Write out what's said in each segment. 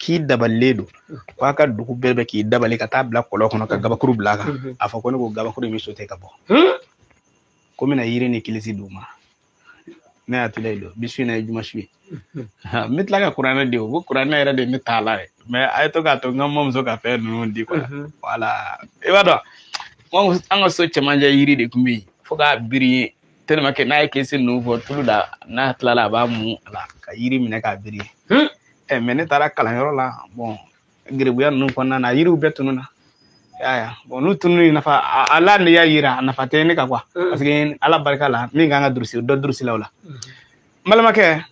k'i dabalilen don k'a ka dugu bɛɛ bɛ k'i dabali ka taa bila kɔlɔn kɔnɔ ka gabakuru bila a kan a fɔ ko ne ko gabakuru in bɛ sauter ka bɔ ko mina yiri ni kilisi d'u ma ne y'a tila don bisu in na ye jumasu ye n bɛ tila ka kuranɛ di o ko kuranɛ yɛrɛ de ne t'a la dɛ mais a ye to k'a to n ka mamuso ka fɛn ninnu di quoi voilà i b'a dɔn an ka so cɛmancɛ yiri de tun bɛ yen fo k'a biri ye tellement que n'a ye kilisi ninnu fɔ tulu la n'a tilala a b'a mun a la ka yiri minɛ k'a biri ye mais ne taara kalanyɔrɔ la bon gerebuya ninnu kɔnɔna na yiriw bɛɛ tunun na bon n'u tunun nafa ala ne y'a yira a nafa tɛ ne ka quoi parce que ala barika la min kan ka durusi dɔ durusi la o la n balimakɛ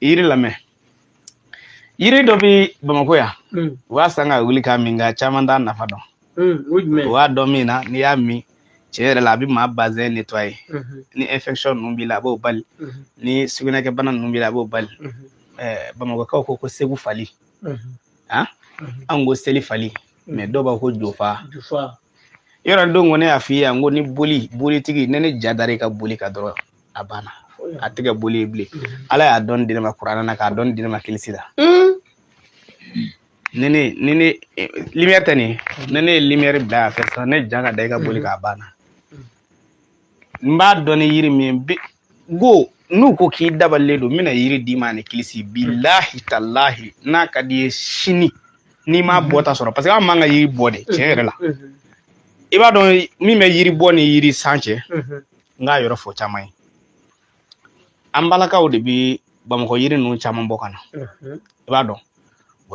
yiri lamɛn yiri dɔ bɛ Bamakɔ yan u b'a san ka wuli k'a min nka caman t'a nafa dɔn o b'a dɔn min na n'i y'a min tiɲɛ yɛrɛ la a bɛ maa bazɛn nettoyer ni infection ninnu b'i la a b'o bali ni sugunɛkɛbana ninnu b'i la a b'o bali Bamakɔkaw ko segu fali an ko seli fali mais dɔw b'a ko jofa yɔrɔ don ko ne y'a f'i ye n ko ni bolitigi ne ne ja dar'i ka boli ka dɔrɔn a banna a tɛ kɛ boli ye bilen ala y'a dɔn di ne ma kuranɛ na k'a dɔn di ne ma kilisi la ni ne lumière tɛ nin ne ye lumière bila a fɛ sisan ne ja ka da i ka boli k'a banna n b'a dɔn ni yiri min go n'u ko k'i dabalilen don n bɛna yiri d'i ma ni kilisi bilahi talahi n'a ka di ye sini n'i m'a bɔta sɔrɔ parce que an man ka yiri bɔ de tiɲɛ yɛrɛ la i b'a dɔn min bɛ yiri bɔ ni yiri san cɛ n k'a yɔrɔ fɔ caman ye an balakaw de bɛ Bamakɔ yiri ninnu caman bɔ ka na i b'a dɔn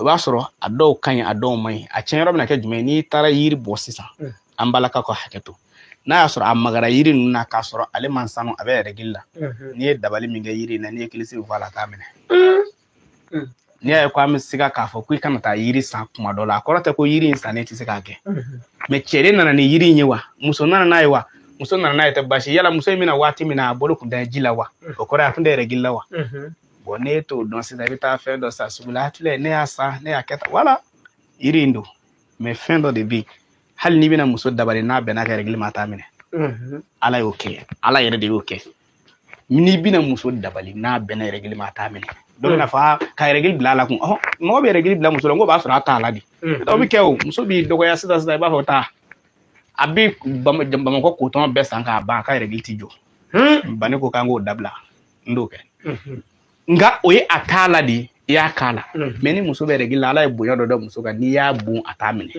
i b'a sɔrɔ a dɔw ka ɲi a dɔw man ɲi a tiɲɛ yɔrɔ bɛna kɛ jumɛn ye n'i taara yiri bɔ sisan an balakaw ka hakɛ to n'a y'a sɔrɔ a magara yiri ninnu na k'a sɔrɔ ale man sanu a bɛ yɛrɛgili la n'i ye dabali min kɛ yiri in na n'i ye kilisi fɔ a la k'a minɛ n'i y'a ye ko an bɛ se k'a fɔ ko i kana taa yiri san kuma dɔ la a kɔrɔ tɛ ko yiri in sannen tɛ se k'a kɛ mais cɛ de nana ni yiri in ye wa muso nana n'a ye wa muso nana n'a ye tɛ basi yala muso in bɛna waati min na a bolo kun tɛ ji la wa o kɔrɔ ye a tun tɛ yɛrɛgili la wa bon ne t'o dɔn sisan i bɛ taa fɛn dɔ san sugu la hakili ne y'a san ne y'a kɛ tan wala yiri in don mais fɛn dɔ de bɛ yen hali n'i bɛna muso dabali n'a bɛnna ka yɛrɛgili ma taa minɛ ala y'o kɛ ala yɛrɛ de y'o kɛ n'i bɛna muso dabali n'a bɛnna yɛrɛgili ma taa minɛ dɔ bɛna fɔ ka yɛrɛgili bila a la kun mɔgɔ bɛ yɛrɛgili bila muso la n ko b'a sɔrɔ a t'a la de dɔw bɛ kɛ o muso b'i dɔgɔya sisan i b'a fɔ taa a bɛ Bamakɔ kotɔn bɛɛ san k'a ban a ka yɛrɛgili ti jɔ ba ne ko k'an k'o dabila n t'o kɛ nka o ye a t'a la de i y'a k'a la mais ni muso bɛ yɛrɛgili la ala ye bonya dɔ da muso kan n'i y'a bon a t'a minɛ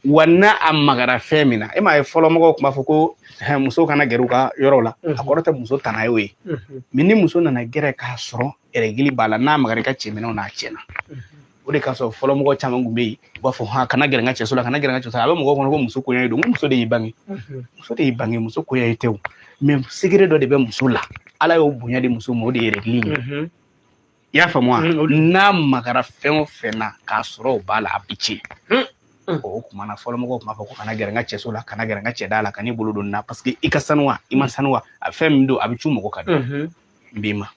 wa n'a a magara fɛn min na e m'a ye fɔlɔ mɔgɔw tun b'a fɔ ko muso kana gɛrɛ u ka yɔrɔ la a kɔrɔ tɛ muso tana y'o ye mais ni muso nana gɛrɛ k'a sɔrɔ yɛrɛgili b'a la n'a magara i ka cɛminɛnw n'a tiɲɛna o de ka sɔrɔ fɔlɔ mɔgɔ caman tun bɛ yen u b'a fɔ kana gɛrɛ n ka cɛso la kana gɛrɛ n ka cɛso la a bɛ mɔgɔw kɔnɔ ko muso koɲɛ de don ko muso de y'i bange muso de y'i bange muso koɲɛ ye tɛ o mais secret dɔ de bɛ muso la ala y'o bonya di muso ma o de ye yɛrɛgili ye i y'a faamu wa n'a magara fɛn o fɛn na k'a sɔrɔ o b'a la a bɛ tiɲɛ o kuma na fɔlɔ mɔgɔw tun b'a fɔ ko kana gɛrɛ n ka cɛso la kana gɛrɛ n ka cɛda la ka n'i bolo don na parce que i ka sanuwa i ma sanuwa a fɛn min don a bɛ cu mɔgɔ ka don n b'i ma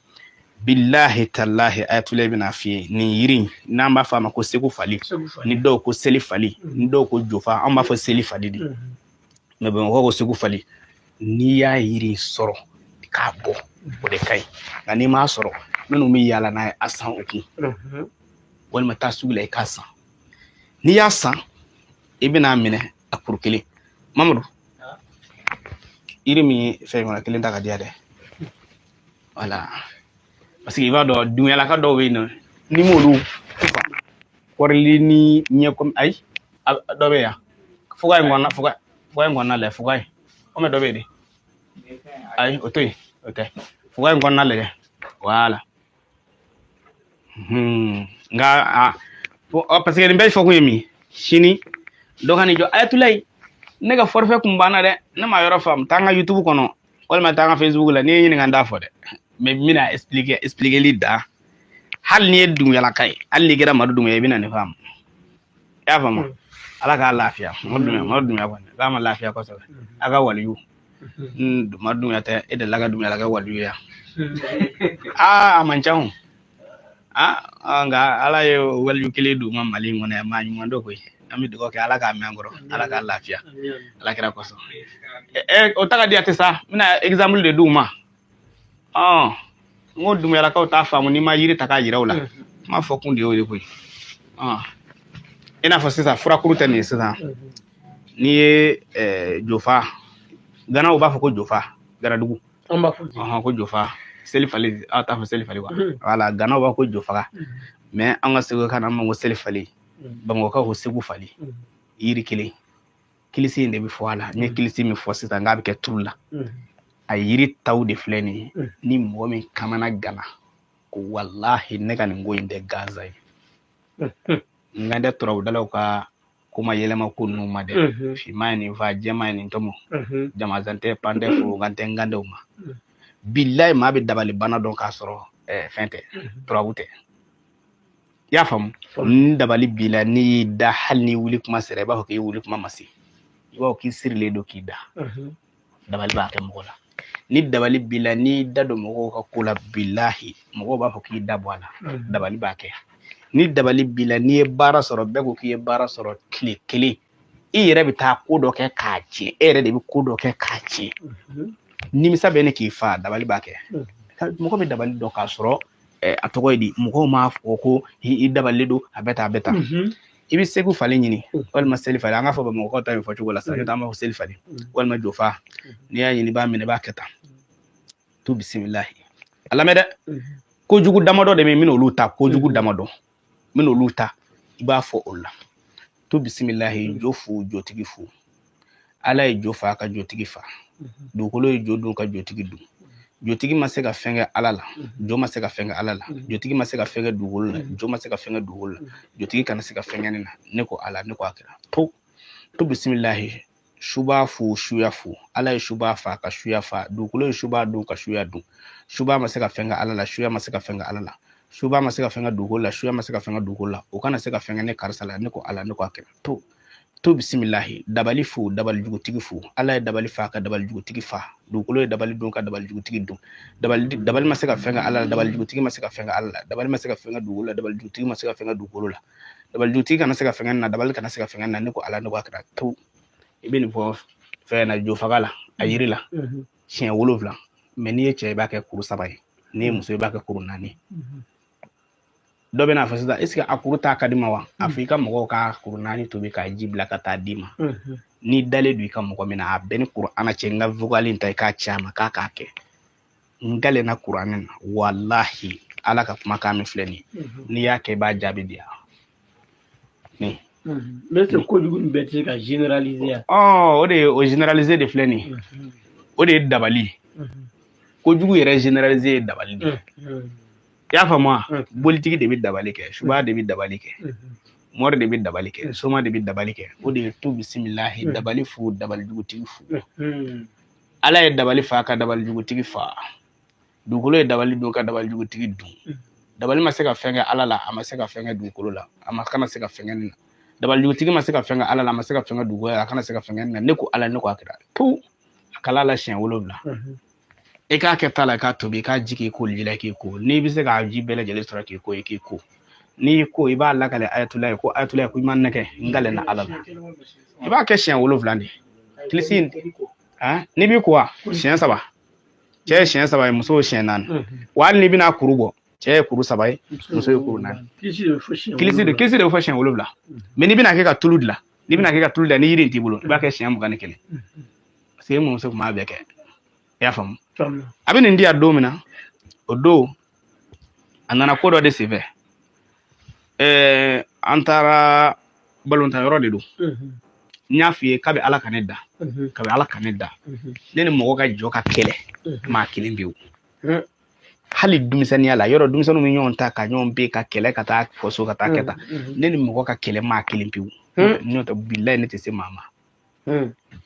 billahi tallahi ayatollah bɛna f'i ye nin yiri n'an b'a fɔ a ma ko segu fali ni dɔw ko seli fali ni dɔw ko jofa an b'a fɔ seli fali de mais Bamakɔ ko segu fali n'i y'a yiri sɔrɔ k'a bɔ o de ka ɲi nka n'i m'a sɔrɔ minnu bɛ yaala n'a ye a san o kun walima taa sugu la i k'a san n'i y'a san i bɛna minɛ a kuru kelen Mamadu yiri min ye fɛn kɔnɔ kelen ta ka diya dɛ voilà parce que i b'a dɔn dunyalaka dɔw bɛ yen nɔ ni m'olu kɔrɔli ni ɲɛkɔmi ayi dɔ bɛ yan fuga in kɔnɔna lajɛ fuga in o mɛ dɔ bɛ yen de ayi o to yen o tɛ fuga in kɔnɔna lajɛ voilà nka parce que nin bɛɛ fɔ kun ye min sini dɔ ka n'i jɔ ayatollah ne ka forfait kun banna dɛ ne ma yɔrɔ faamu taa n ka YouTube kɔnɔ walima taa n ka Facebook la n'i ye ɲininka n t'a fɔ dɛ mais n bɛna expliquer da hali n'i ye dunguyalaka ye hali n'i kɛra Madu Dunbuya i bɛna nin faamu i y'a faamu ala k'a lafiya Madu Dunbuya kɔni k'a ma lafiya kosɛbɛ a ka waliyu Madu Dunbuya tɛ e delila ka Dunbuyala kɛ waliyu ya a man ca o nka ala ye waliyu kelen d'u ma Mali in kɔnɔ yan maa ɲuman dɔ koyi an bɛ dugawu kɛ ala k'a mɛn an kɔrɔ ala k'a lafiya ala kɛra kosɔn o ta ka di a tɛ sa n bɛna exemple de d'u ma n ko Dunbuyalakaw t'a faamu n'i ma yiri ta k'a yira u la n m'a fɔ kun de y'o ye koyi ina fo sisan furakuru tɛ nin sisan n'i ye jofa Gana u b'a fɔ ko jofa Garadugu an b'a fɔ ko jofa seli fali aw t'a fɔ seli fali quoi voilà Gana u b'a fɔ ko jofaga mais an ka Segu kan an b'a fɔ ko seli fali Bamakɔkaw ko segu fali yiri kelen kilisi in de bɛ fɔ a la n ye kilisi min fɔ sisan k'a bɛ kɛ turu la a yiri taw de filɛ nin ye ni mɔgɔ min kamana gana ko wallahi ne ka nin ko in tɛ gansan ye n kan tɛ turabudalaw ka kuma yɛlɛma ko ninnu ma dɛ finman ye nin fa jɛman ye nin tɔmɔ jamazan tɛ pan tɛ foro kan tɛ n gandenw ma bilayi maa bɛ dabali bana dɔn k'a sɔrɔ fɛn tɛ turabu tɛ i y'a faamu ni dabali b'i la n'i y'i da hali ni wuli kuma sera i b'a fɔ k'i wuli kuma ma se i b'a fɔ k'i sirilen don k'i da dabali b'a kɛ mɔgɔ la ni dabali b'i la n'i da don mɔgɔw ka ko la bilahi mɔgɔw b'a fɔ k'i da bɔ a la dabali b'a kɛ ni dabali b'i la n'i ye baara sɔrɔ bɛɛ ko k'i ye baara sɔrɔ tile kelen i yɛrɛ bɛ taa ko dɔ kɛ k'a tiɲɛ e yɛrɛ de bɛ ko dɔ kɛ k'a tiɲɛ nimisa bɛ ne k'i fa dabali b'a kɛ mɔgɔ bɛ dabali dɔn k'a sɔrɔ a tɔgɔ ye di mɔgɔw m'a fɔ ko i dabalilen don a bɛ tan a bɛ tan i bɛ segu falen ɲini walima seli falen an k'a fɔ bamakɔkaw ta nin fɔ cogo la sa n'o tɛ an b'a fɔ seli falen walima jofa n'i y'a ɲini i b'a minɛ i b'a kɛ tan tu bisimilahi a lamɛn dɛ kojugu damadɔ de bɛ yen n bɛna olu ta kojugu damadɔ n bɛna olu ta i b'a fɔ o la tu bisimilahi jo fu jotigi fu ala ye jo fa ka jotigi fa dugukolo ye jo dun ka jotigi dun jotigi ma se ka fɛn kɛ ala la jo ma se ka fɛn kɛ ala la jotigi ma se ka fɛn kɛ dugukolo la jo ma se ka fɛn kɛ dugukolo la jotigi kana se ka fɛn kɛ ne na ne ko ala ne ko a kɛra to bisimilahi suba fu suya fu ala ye suba fa ka suya fa dugukolo ye suba dun ka suya dun suba ma se ka fɛn kɛ ala la suya ma se ka fɛn kɛ ala la suba ma se ka fɛn kɛ dugukolo la suya ma se ka fɛn kɛ dugukolo la o kana se ka fɛn kɛ ne karisa la ne ko ala ne ko a kɛra to bisimilahi dabali fu dabali jugutigi fu ala ye dabali fa ka dabali jugutigi fa dugukolo ye dabali dun ka dabali jugutigi dun dabali ma se ka fɛn kɛ ala la dabali jugutigi ma se ka fɛn kɛ ala la dabali ma se ka fɛn kɛ dugukolo la dabali jugutigi ma se ka fɛn kɛ dugukolo la dabali jugutigi kana se ka fɛn kɛ na dabali kana se ka fɛn kɛ na ne ko ala ne ko a kɛra to i bɛ nin fɔ fɛn na jofaga la a yiri la siɲɛ 7 mais n'i ye cɛ i b'a kɛ kuru 3 ye n'i ye muso i b'a kɛ kuru 4 dɔ bɛ n'a fɔ sisan est-ce que a kuru ta ka di ma wa a fɔ i ka mɔgɔw ka kuru 4 tobi ka ji bila ka taa d'i ma n'i dalen don i ka mɔgɔ min na a bɛɛ ni Kur'ana cɛ n ka vocal in ta i k'a ci a ma k'a k'a kɛ n galenna Kur'ana na wallahi ala ka kumakan min filɛ nin ye n'i y'a kɛ i b'a jaabi di yan mais c'est kojugu nin bɛɛ tɛ se ka généraliser o de ye o généraliser de filɛ nin ye o de ye dabali kojugu yɛrɛ généraliser ye dabali de i y'a faamu wa bolitigi de bɛ dabali kɛ suba de bɛ dabali kɛ mɔri de bɛ dabali kɛ soma de bɛ dabali kɛ o de ye to bisimilahi dabali fu dabali jugutigi fu ala ye dabali fa ka dabali jugutigi fa dugukolo ye dabali dun ka dabali jugutigi dun dabali ma se ka fɛn kɛ ala la a ma se ka fɛn kɛ dugukolo la a ma kana se ka fɛn kɛ ne na dabali jugutigi ma se ka fɛn kɛ ala la a ma se ka fɛn kɛ dugukolo la a kana se ka fɛn kɛ ne na ne ko ala ne ko a kɛra a kala la siɲɛ 7 i k'a kɛ ta la i k'a tobi i k'a ji k'i ko ji la k'i ko n'i bɛ se k'a ji bɛɛ lajɛlen sɔrɔ k'i ko i k'i ko n'i ko i b'a lakale ayatollah ko ayatollah ko i ma nɛgɛ n galenna ala la i b'a kɛ siɲɛ 7 de kilisi n'i b'i ko siɲɛ 3 cɛ ye siɲɛ 3 ye muso ye siɲɛ 4 wa hali n'i bɛna kuru bɔ cɛ ye kuru 3 ye muso ye kuru 4 kilisi de bɛ fɔ siɲɛ 7 mais n'i bɛna kɛ ka tulu dilan n'i bɛna kɛ ka tulu dilan ni yiri in t'i bolo i b'a kɛ siɲɛ 21 parce que e muso tun b'a bɛɛ kɛ i y'a faamu a bɛ nin di yan don min na o don a nana ko dɔ de senfɛ an taara balontan yɔrɔ de don n y'a f'i ye k'a bɛ ala ka ne da kabi ala ka ne da ne ni mɔgɔ ka jɔ ka kɛlɛ maa kelen bɛ yen hali denmisɛnninya la yɔrɔ denmisɛnninw bɛ ɲɔgɔn ta ka ɲɔgɔn bɛ ka kɛlɛ ka taa fɔ so ka taa kɛ tan ne ni mɔgɔ ka kɛlɛ maa kelen pewu n'o tɛ bilayi ne tɛ se maa ma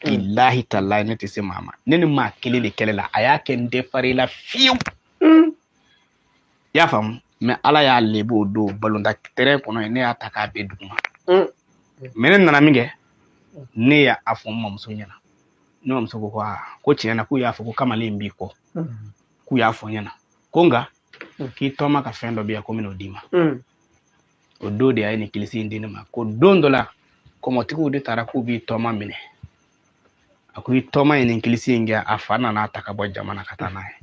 bilahi talahi ne tɛ se maa ma ne ni maa kelen de kɛlɛ la a y'a kɛ n tɛ fari la fiyewu i y'a faamu mais ala y'a lebu o don balontan terrain kɔnɔ ne y'a ta k'a bɛɛ duguma mais ne nana min kɛ ne y'a fɔ n mamuso ɲɛna ne mamuso ko ko tiɲɛ na k'u y'a fɔ ko kamalen b'i kɔ k'u y'a fɔ ɲɛna ko nka k'i tɔma ka fɛn dɔ bɛ yan ko n bɛn'o d'i ma o don de a ye nin kilisi in di ne ma ko don dɔ la kɔmɔtigiw de taara k'u b'i tɔma minɛ a ko i tɔma ye nin kilisi in kɛ a fa nana ta ka bɔ jamana ka taa n'a ye